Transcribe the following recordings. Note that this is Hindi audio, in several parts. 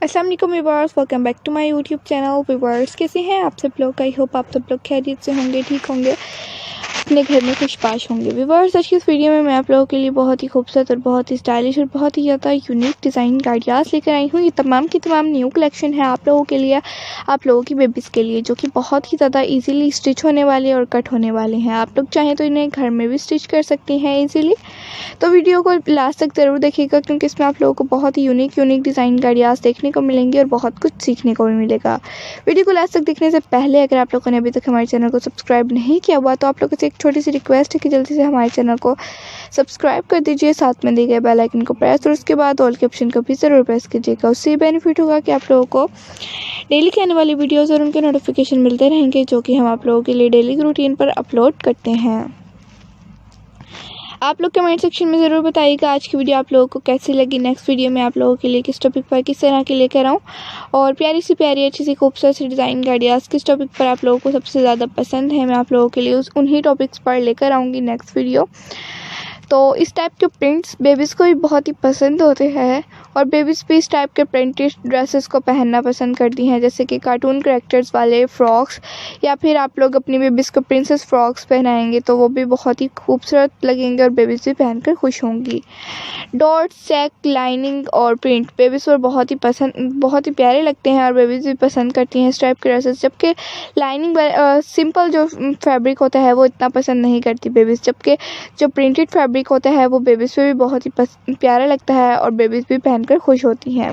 अस्सलाम वालेकुम viewers, welcome back to my YouTube channel. Viewers कैसे हैं आप सब लोग? आई होप आप सब लोग खैरियत से होंगे, ठीक होंगे, अपने घर में खुशबाश होंगे। व्यूअर्स आज की इस वीडियो में मैं आप लोगों के लिए बहुत ही खूबसूरत और बहुत ही स्टाइलिश और बहुत ही ज़्यादा यूनिक डिज़ाइन गाइडियाज़ लेकर आई हूँ। ये तमाम की तमाम न्यू कलेक्शन है आप लोगों के लिए, आप लोगों की बेबीज़ के लिए, जो कि बहुत ही ज़्यादा ईजीली स्टिच होने वाले और कट होने वाले हैं। आप लोग चाहें तो इन्हें घर में भी स्टिच कर सकती हैं ईजीली। तो वीडियो को लास्ट तक ज़रूर देखिएगा, क्योंकि इसमें आप लोगों को बहुत ही यूनिक डिज़ाइन गाइडियाज़ देखने को मिलेंगे और बहुत कुछ सीखने को भी मिलेगा। वीडियो को लास्ट तक देखने से पहले अगर आप लोगों ने अभी तक हमारे चैनल को सब्सक्राइब नहीं किया हुआ तो आप लोगों से एक छोटी सी रिक्वेस्ट है कि जल्दी से हमारे चैनल को सब्सक्राइब कर दीजिए, साथ में दिए गए बेल आइकन को प्रेस और उसके बाद ऑल के ऑप्शन को भी ज़रूर प्रेस कीजिएगा। उससे बेनिफिट होगा कि आप लोगों को डेली के आने वाली वीडियोज़ और उनके नोटिफिकेशन मिलते रहेंगे, जो कि हम आप लोगों के लिए डेली रूटीन पर अपलोड करते हैं। आप लोग कमेंट सेक्शन में ज़रूर बताइएगा आज की वीडियो आप लोगों को कैसी लगी। नेक्स्ट वीडियो में आप लोगों के लिए किस टॉपिक पर किस तरह की लेकर आऊँ, और प्यारी सी अच्छी सी खूबसूरत सी डिज़ाइन गाइडियाज़ किस टॉपिक पर आप लोगों को सबसे ज़्यादा पसंद है, मैं आप लोगों के लिए उन्हीं टॉपिक्स पर लेकर आऊँगी नेक्स्ट वीडियो। तो इस टाइप के प्रिंट्स बेबीज़ को भी बहुत ही पसंद होते हैं, और बेबीज़ भी इस टाइप के प्रिंटेड ड्रेसेस को पहनना पसंद करती हैं, जैसे कि कार्टून कैरेक्टर्स वाले फ्रॉक्स, या फिर आप लोग अपनी बेबीज़ को प्रिंसेस फ्रॉक्स पहनाएंगे तो वो भी बहुत ही खूबसूरत लगेंगे और बेबीज़ भी पहनकर खुश होंगी। डॉट, चेक, लाइनिंग और प्रिंट बेबीज़ पर बहुत ही प्यारे लगते हैं और बेबीज़ भी पसंद करती हैं इस टाइप के ड्रेसेस। जबकि लाइनिंग सिंपल जो फैब्रिक होता है वो इतना पसंद नहीं करती बेबीज़, जबकि जो प्रिंटेड फैब्रिक होता है वो बेबीज़ पे भी बहुत ही प्यारा लगता है और बेबीज़ भी पहनकर खुश होती हैं।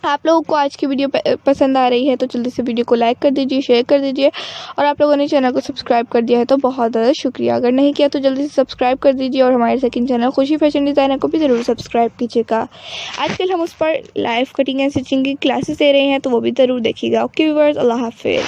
आप लोगों को आज की वीडियो पसंद आ रही है तो जल्दी से वीडियो को लाइक कर दीजिए, शेयर कर दीजिए, और आप लोगों ने चैनल को सब्सक्राइब कर दिया है तो बहुत ज़्यादा शुक्रिया। अगर नहीं किया तो जल्दी से सब्सक्राइब कर दीजिए, और हमारे सेकंड चैनल खुशी फैशन डिज़ाइनर को भी ज़रूर सब्सक्राइब कीजिएगा। आजकल हम उस पर लाइव कटिंग एंड स्टिचिंग की क्लासेस दे रहे हैं, तो वो भी ज़रूर देखिएगा। ओके व्यूअर्स, अल्लाह हाफिज़।